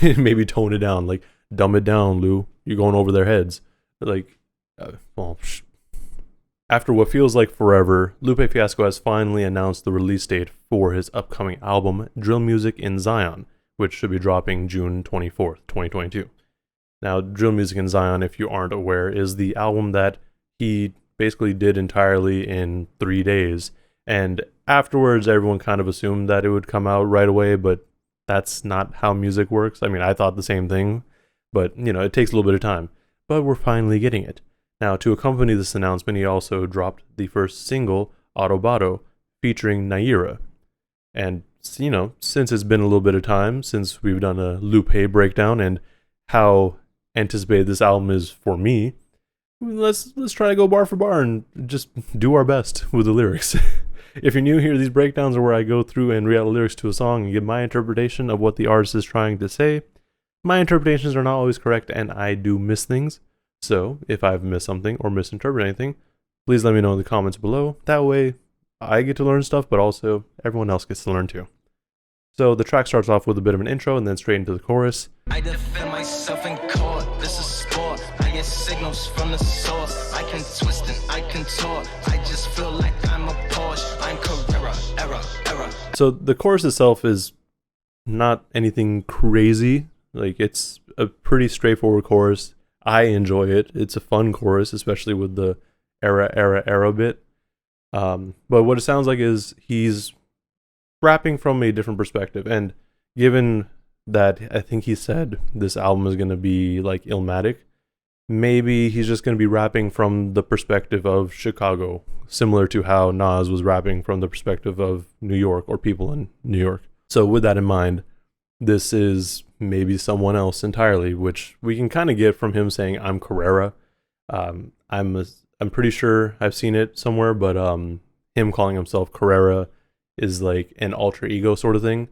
maybe tone it down, like dumb it down, Lou. You're going over their heads. Like, well, after what feels like forever, Lupe Fiasco has finally announced the release date for his upcoming album, Drill Music in Zion, which should be dropping June 24th, 2022. Now, Drill Music in Zion, if you aren't aware, is the album that he basically did entirely in 3 days. And afterwards, everyone kind of assumed that it would come out right away, but that's not how music works. I mean, I thought the same thing, but, it takes a little bit of time. But we're finally getting it. Now, to accompany this announcement, he also dropped the first single, Autoboto, featuring Nayirah. And, since it's been a little bit of time since we've done a Lupe breakdown and how anticipated this album is for me, let's try to go bar for bar and just do our best with the lyrics. If you're new here, these breakdowns are where I go through and read out the lyrics to a song and give my interpretation of what the artist is trying to say. My interpretations are not always correct, and I do miss things. So, if I've missed something or misinterpreted anything, please let me know in the comments below. That way, I get to learn stuff, but also everyone else gets to learn too. So, the track starts off with a bit of an intro and then straight into the chorus. I defend myself in court. This is sport. I get signals from the source. I can twist and I can contort. I just feel like I'm a Porsche. I'm Carrera, error. So, the chorus itself is not anything crazy. Like, it's a pretty straightforward chorus. I enjoy it. It's a fun chorus, especially with the era bit. But what it sounds like is he's rapping from a different perspective. And given that I think he said this album is going to be like Illmatic, maybe he's just going to be rapping from the perspective of Chicago, similar to how Nas was rapping from the perspective of New York or people in New York. So with that in mind, this is maybe someone else entirely, which we can kind of get from him saying I'm Carrera. I'm pretty sure I've seen it somewhere, but him calling himself Carrera is like an alter ego sort of thing,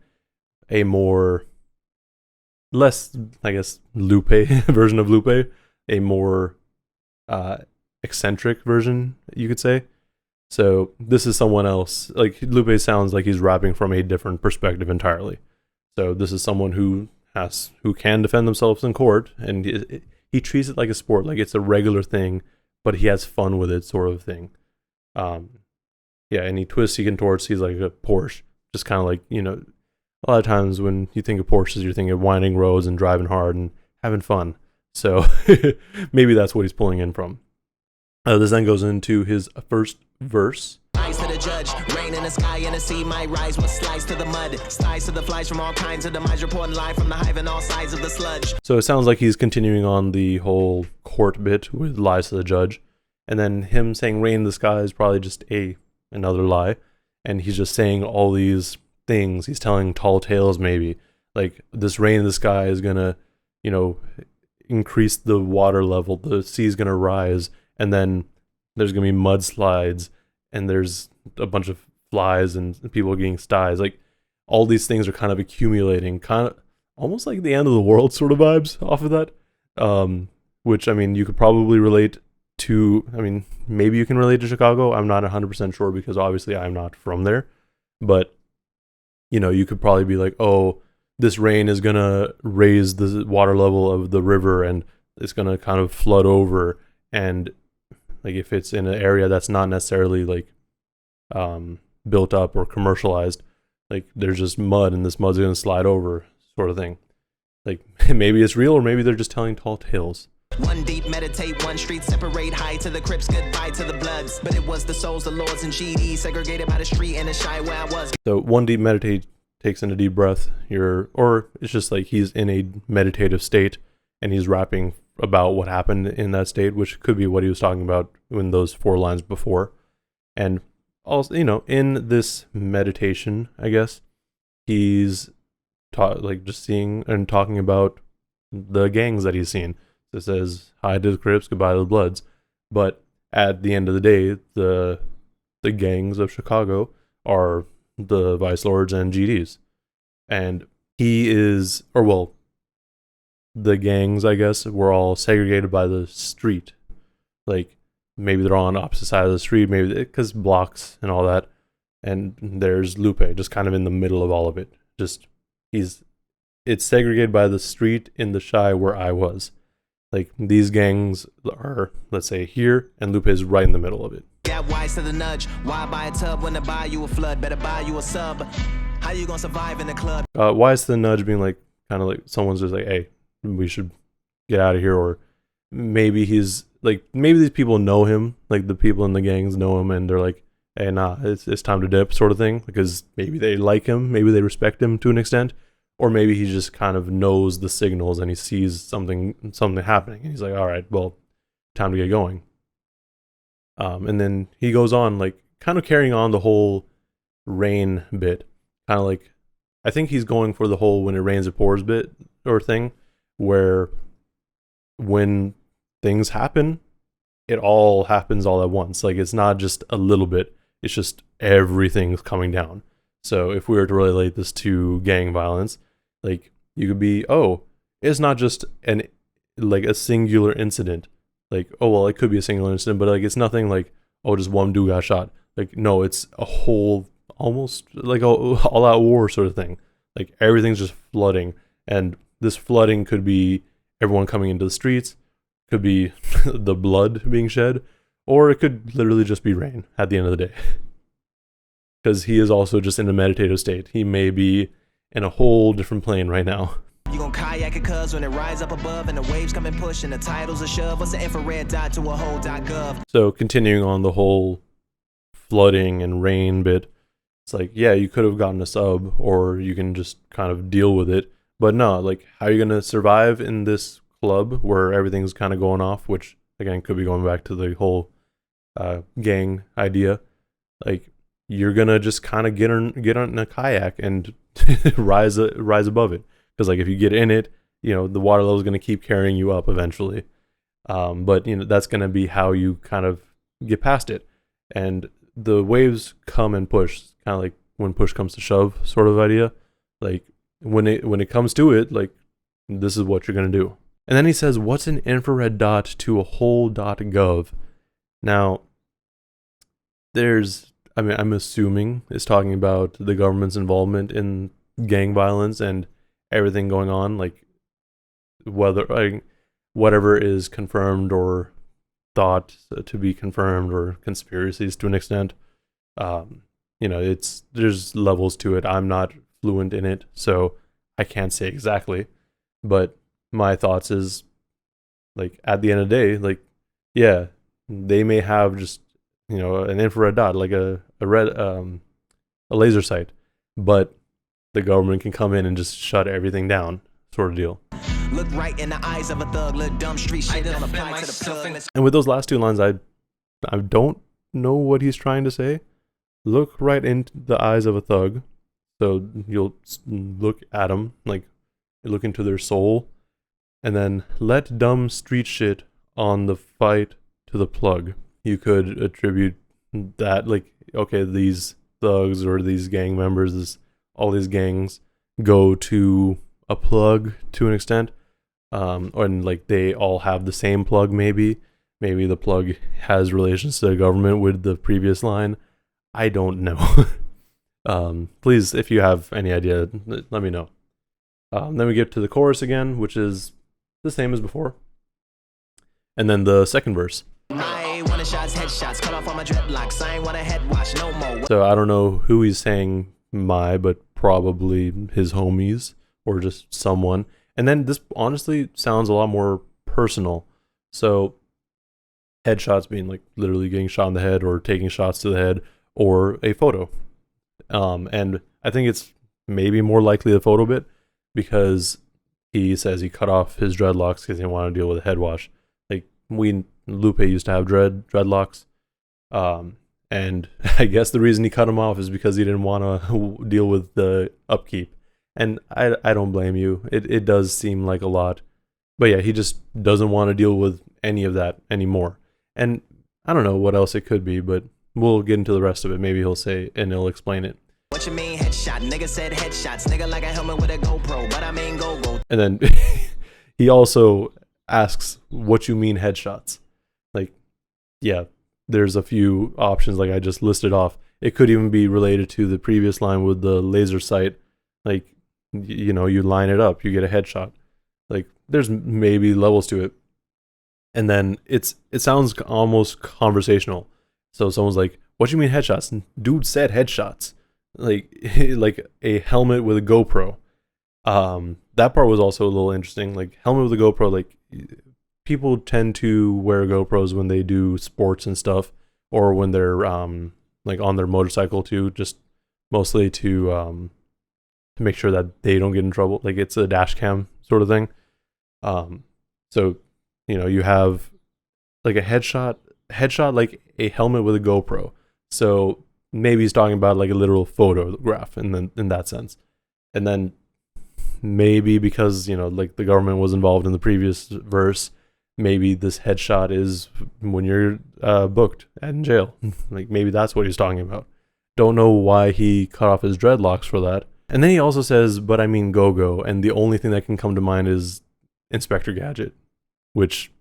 a less, I guess, Lupe version of Lupe, a more eccentric version, you could say. So this is someone else. Like, Lupe sounds like he's rapping from a different perspective entirely. So this is someone who can defend themselves in court, and he treats it like a sport, like it's a regular thing, but he has fun with it, sort of thing. And he twists, he contorts, he's like a Porsche, just kind of like, a lot of times when you think of Porsches, you're thinking of winding roads and driving hard and having fun. So maybe that's what he's pulling in from. This then goes into his first verse. Eyes to the judge, rain in the sky and the sea might rise. What slides to the mud, slides to the flies from all kinds of demise, reporting live from the hive and all sides of the sludge. So it sounds like he's continuing on the whole court bit with lies to the judge. And then him saying rain in the sky is probably just another lie. And he's just saying all these things. He's telling tall tales maybe. Like, this rain in the sky is going to, increase the water level. The sea's going to rise. And then there's going to be mudslides. And there's a bunch of flies and people getting styes. Like, all these things are kind of accumulating, kind of almost like the end of the world sort of vibes off of that. Which, I mean, you could probably relate to, maybe you can relate to Chicago. I'm not 100% sure because obviously I'm not from there. But, you could probably be like, oh, this rain is going to raise the water level of the river and it's going to kind of flood over. And like, if it's in an area that's not necessarily like built up or commercialized, like there's just mud and this mud's going to slide over, sort of thing. Like, maybe it's real or maybe they're just telling tall tales. One deep, meditate, one street, separate, high to the Crips, goodbye to the Bloods. But it was the souls, the lords, and GD, segregated by the street and the shy where I was. So one deep meditate takes in a deep breath. Or it's just like he's in a meditative state and he's rapping about what happened in that state, which could be what he was talking about in those 4 lines before. And also, in this meditation, I guess, he's just seeing and talking about the gangs that he's seen. It says, hi to the Crips, goodbye to the Bloods. But at the end of the day, the gangs of Chicago are the Vice Lords and GDs. And the gangs, I guess, were all segregated by the street. Like, maybe they're all on the opposite side of the street, maybe because blocks and all that. And there's Lupe, just kind of in the middle of all of it. Just, he's it's segregated by the street in the Shy where I was. Like, these gangs are, let's say, here, and Lupe is right in the middle of it. Got wise to the nudge. Why buy a tub when to buy you a flood? Better buy you a sub. How you gonna survive in the club? Why is the nudge being like, kind of like someone's just like, hey, we should get out of here, or maybe he's like, maybe these people know him, like the people in the gangs know him, and they're like, hey, nah, it's time to dip, sort of thing, because maybe they like him, maybe they respect him to an extent, or maybe he just kind of knows the signals and he sees something happening, and he's like, all right, well, time to get going. And then he goes on, like, kind of carrying on the whole rain bit, kind of like, I think he's going for the whole when it rains it pours bit or thing, where when things happen, it all happens all at once. Like, it's not just a little bit, it's just everything's coming down. So if we were to relate this to gang violence, like, you could be, oh, it's not just a singular incident. Like, oh, well, it could be a singular incident, but like, it's nothing like, oh, just one dude got shot. Like, no, it's a whole, almost like a all-out war sort of thing. Like, everything's just flooding, and this flooding could be everyone coming into the streets, could be the blood being shed, or it could literally just be rain at the end of the day. Because he is also just in a meditative state. He may be in a whole different plane right now. You gon' kayak it cuz when it rise up above and the waves come and push and the titles are shove. What's an infrared dot to a whole .gov? So continuing on the whole flooding and rain bit, it's like, yeah, you could have gotten a sub, or you can just kind of deal with it. But no, like, how are you going to survive in this club where everything's kind of going off, which, again, could be going back to the whole gang idea. Like, you're going to just kind of get on a kayak and rise above it. Because, like, if you get in it, you know, the water level is going to keep carrying you up eventually. But, you know, that's going to be how you kind of get past it. And the waves come and push, kind of like when push comes to shove sort of idea. Like, when it comes to it, like, this is what you're going to do. And then he says, what's an infrared dot to a whole .gov? Now, I'm assuming it's talking about the government's involvement in gang violence and everything going on, like, whatever is confirmed or thought to be confirmed, or conspiracies to an extent. You know, there's levels to it. I'm not fluent in it, so I can't say exactly. But my thoughts is, like, at the end of the day, like, yeah, they may have just, you know, an infrared dot, like a laser sight, but the government can come in and just shut everything down, sort of deal. Look right in the eyes of a thug, little dumb street shit don't apply to the plug. And with those last two lines, I don't know what he's trying to say. Look right into the eyes of a thug. So you'll look at them, like, look into their soul, and then let dumb street shit on the fight to the plug. You could attribute that, like, okay, these thugs or these gang members, all these gangs go to a plug to an extent, and like they all have the same plug. Maybe the plug has relations to the government with the previous line. I don't know. Please, if you have any idea, let me know. Then we get to the chorus again, which is the same as before, and then the second verse. Headshots, cut off all my dreadlocks. I ain't want a head wash no more. So I don't know who he's saying but probably his homies or just someone. And then this honestly sounds a lot more personal. So headshots being like literally getting shot in the head or taking shots to the head, or a photo. And I think it's maybe more likely the photo bit, because he says he cut off his dreadlocks because he didn't want to deal with a head wash. Like, Lupe used to have dreadlocks. And I guess the reason he cut him off is because he didn't want to deal with the upkeep. And I don't blame you. It does seem like a lot. But yeah, he just doesn't want to deal with any of that anymore. And I don't know what else it could be, but we'll get into the rest of it. Maybe he'll say and he'll explain it. What you mean headshot? Nigga said headshots. Nigga like a helmet with a GoPro, but I mean go. And then he also asks, what you mean headshots? Like, yeah, there's a few options like I just listed off. It could even be related to the previous line with the laser sight. Like, you line it up, you get a headshot. Like there's maybe levels to it. And then it sounds almost conversational. So someone's like, "What do you mean headshots?" And dude said headshots. Like like a helmet with a GoPro. That part was also a little interesting. Like helmet with a GoPro, like people tend to wear GoPros when they do sports and stuff, or when they're like on their motorcycle too, just mostly to make sure that they don't get in trouble. Like it's a dash cam sort of thing. So you have like a headshot like a helmet with a GoPro. So maybe he's talking about like a literal photograph in that sense. And then maybe because like the government was involved in the previous verse, maybe this headshot is when you're booked and in jail. Like maybe that's what he's talking about. Don't know why he cut off his dreadlocks for that. And then he also says, "But I mean go-go," and the only thing that can come to mind is Inspector Gadget, which,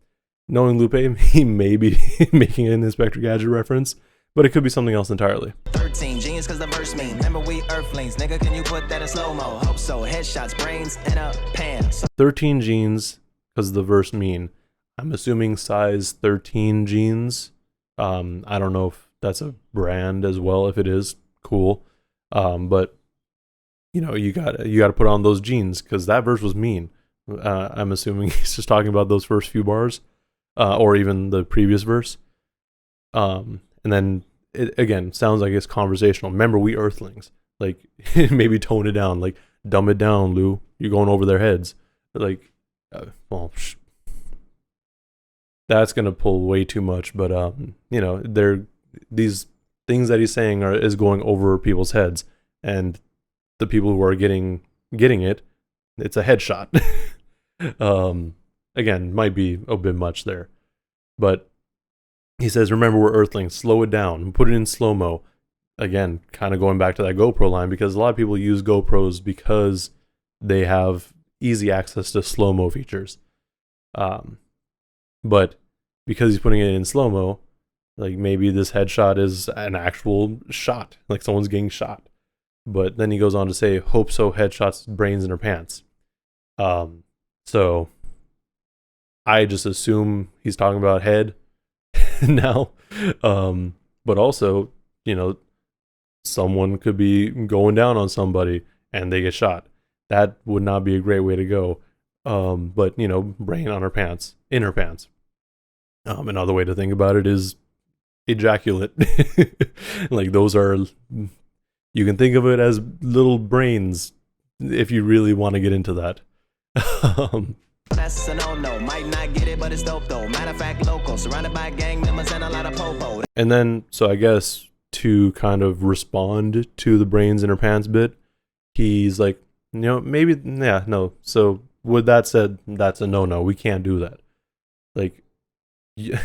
knowing Lupe, he may be making an Inspector Gadget reference, but it could be something else entirely. 13 genius cause the verse mean. Remember we earthlings, nigga, can you put that in slow-mo? Hope so. Headshots, brains in a pan. 13 jeans because the verse mean. I'm assuming size 13 jeans. I don't know if that's a brand as well. If it is, cool. But you got to put on those jeans because that verse was mean. I'm assuming he's just talking about those first few bars, or even the previous verse. And then it again sounds like it's conversational. Remember, we earthlings. Like maybe tone it down. Like dumb it down, Lou. You're going over their heads. Like, that's gonna pull way too much. But these things that he's saying is going over people's heads, and the people who are getting it, it's a headshot. Again, might be a bit much there, but he says, "Remember, we're earthlings. Slow it down. Put it in slow-mo." Again, kind of going back to that GoPro line, because a lot of people use GoPros because they have easy access to slow-mo features. But because he's putting it in slow-mo, like maybe this headshot is an actual shot, like someone's getting shot. But then he goes on to say, "Hope so, headshots, brains in her pants." So I just assume he's talking about head now. But also, someone could be going down on somebody and they get shot. That would not be a great way to go. But brain on her pants, in her pants. Another way to think about it is ejaculate. Like those are, you can think of it as little brains if you really want to get into that. That's a no-no. Might not get it, but it's dope though. Matter of fact, local, surrounded by gang members and a lot of popo. And then, so I guess to kind of respond to the brains in her pants bit, he's like, maybe, yeah, no. So with that said, that's a no-no. We can't do that. Like,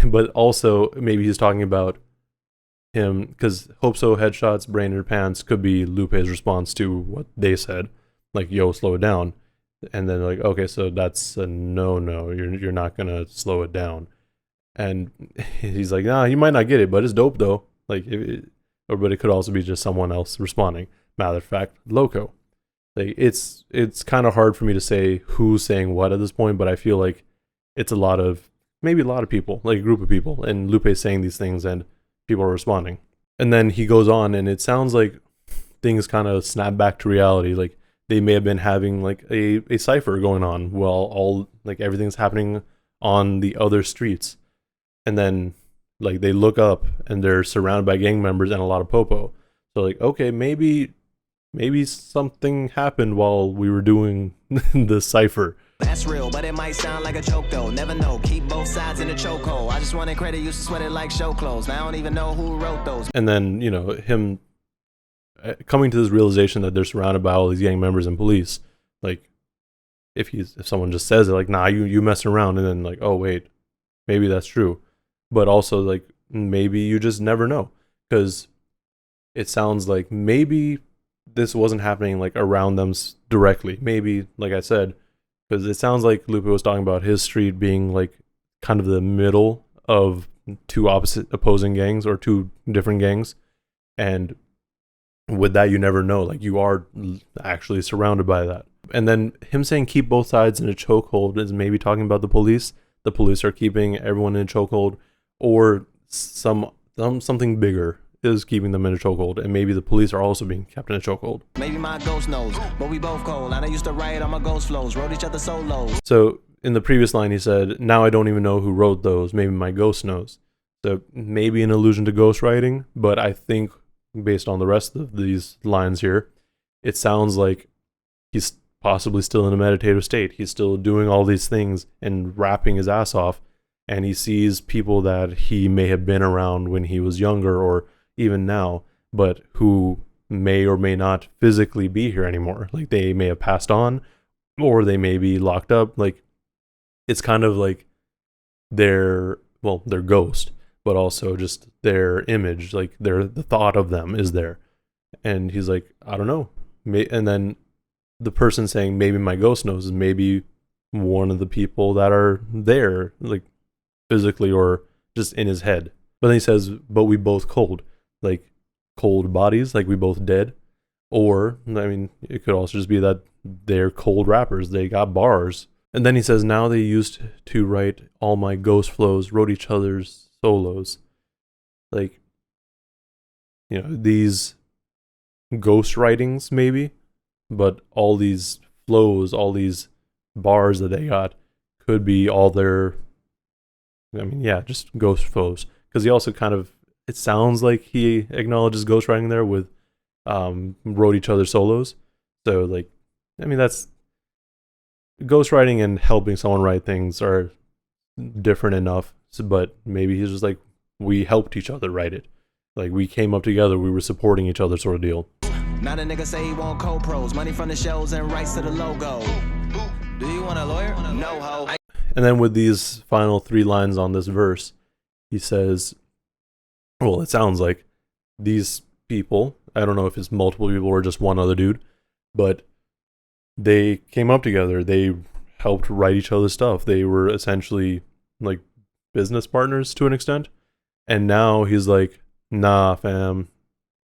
but also maybe he's talking about him, because hope so, headshots, brain in her pants could be Lupe's response to what they said, like, "Yo, slow it down." And then like, okay, so that's a no. You're not gonna slow it down. And he's like, "Nah, you might not get it, but it's dope though." Like, but it could also be just someone else responding. Matter of fact, loco. Like it's kind of hard for me to say who's saying what at this point, but I feel like it's maybe a lot of people, like a group of people, and Lupe's saying these things and people are responding. And then he goes on, and it sounds like things kind of snap back to reality. Like they may have been having like a cipher going on while all like everything's happening on the other streets. And then like they look up and they're surrounded by gang members and a lot of popo. So like, okay, maybe something happened while we were doing the cipher. That's real, but it might sound like a joke though. Never know. Keep both sides in the chokehold. I just wanted credit, used to sweat it like show clothes. Now I don't even know who wrote those. And then, him coming to this realization that they're surrounded by all these gang members and police. Like, if someone just says it, like, "Nah, you messing around," and then like, "Oh wait, maybe that's true," but also like maybe you just never know, because it sounds like maybe this wasn't happening like around them directly. Maybe, like I said, because it sounds like Lupe was talking about his street being like kind of the middle of two opposing gangs or two different gangs, and with that, you never know. Like you are actually surrounded by that. And then him saying keep both sides in a chokehold is maybe talking about the police. The police are keeping everyone in a chokehold, or something bigger is keeping them in a chokehold, and maybe the police are also being kept in a chokehold. Maybe my ghost knows, but we both cold. And I used to write on my ghost flows, wrote each other solos. So in the previous line, he said, now I don't even know who wrote those. Maybe my ghost knows. So maybe an allusion to ghostwriting, but I think based on the rest of these lines here, it sounds like he's possibly still in a meditative state. He's still doing all these things and rapping his ass off, and he sees people that he may have been around when he was younger or even now, but who may or may not physically be here anymore. Like they may have passed on, or they may be locked up. Like it's kind of like their ghost, but also just their image, like the thought of them is there. And he's like, I don't know. And then the person saying maybe my ghost knows is maybe one of the people that are there, like physically or just in his head. But then he says, but we both cold, like cold bodies, like we both dead. Or, I mean, it could also just be that they're cold rappers. They got bars. And then he says, now they used to write all my ghost flows, wrote each other's solos. Like, you know, these ghost writings maybe, but all these flows, all these bars that they got could be all their, I mean, yeah, just ghost flows. Because he also kind of, it sounds like he acknowledges ghostwriting there with wrote each other solos. So, like, I mean, that's ghostwriting and helping someone write things are different enough. So, but maybe he's just like, we helped each other write it. Like, we came up together, we were supporting each other sort of deal. Now the nigga say he want co-pros, money from the shows and rights to the logo. Do you want a lawyer? No, ho. And then with these final 3 lines on this verse, he says, well, it sounds like these people, I don't know if it's multiple people or just one other dude, but they came up together. They helped write each other's stuff. They were essentially like business partners to an extent. And now he's like, nah, fam,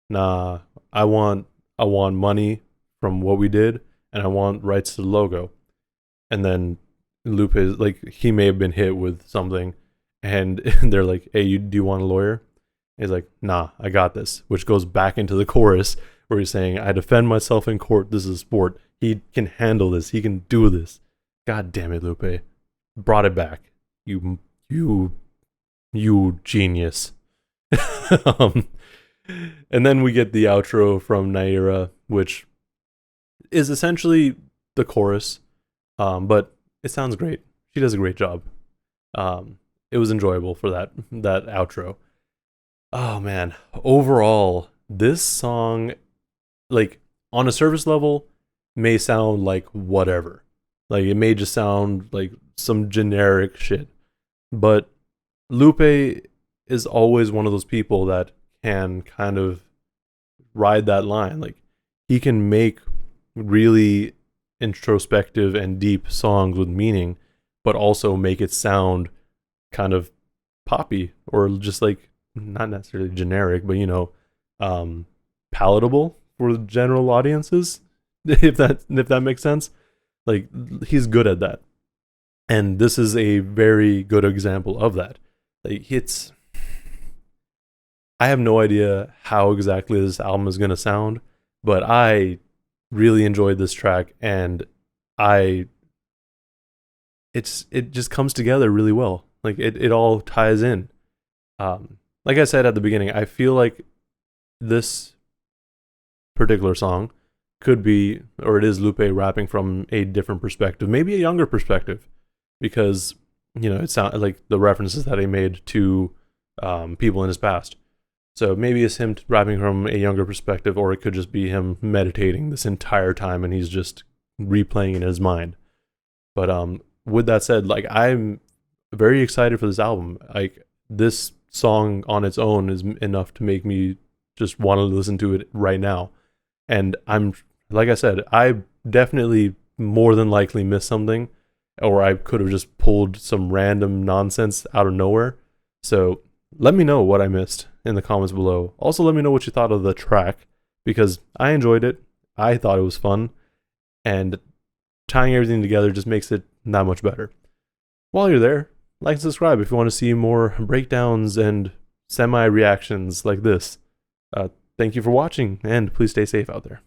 nah, I want money from what we did, and I want rights to the logo. And then Lupe is like, he may have been hit with something, and they're like, hey, do you want a lawyer? And he's like, nah, I got this, which goes back into the chorus where he's saying, I defend myself in court. This is a sport. He can handle this. He can do this. God damn it, Lupe. Brought it back. You genius. And then we get the outro from Nayirah, which is essentially the chorus, but it sounds great. She does a great job. It was enjoyable for that outro. Oh man, overall, this song, like on a surface level, may sound like whatever. Like it may just sound like some generic shit, but Lupe is always one of those people that can kind of ride that line. Like he can make really introspective and deep songs with meaning, but also make it sound kind of poppy or just like not necessarily generic, but you know, palatable for general audiences, if that makes sense. Like he's good at that, and this is a very good example of that. Like I have no idea how exactly this album is going to sound, but I really enjoyed this track, and it just comes together really well. Like it all ties in. Like I said at the beginning, I feel like this particular song could be, or it is Lupe rapping from a different perspective, maybe a younger perspective, because, you know, it sounds like the references that he made to people in his past. So maybe it's him rapping from a younger perspective, or it could just be him meditating this entire time and he's just replaying in his mind. But with that said, like I'm very excited for this album. Like this song on its own is enough to make me just want to listen to it right now. And I'm, like I said, I definitely more than likely missed something, or I could have just pulled some random nonsense out of nowhere. So let me know what I missed in the comments below. Also, let me know what you thought of the track, because I enjoyed it. I thought it was fun. And tying everything together just makes it that much better. While you're there, like and subscribe if you want to see more breakdowns and semi-reactions like this. Thank you for watching, and please stay safe out there.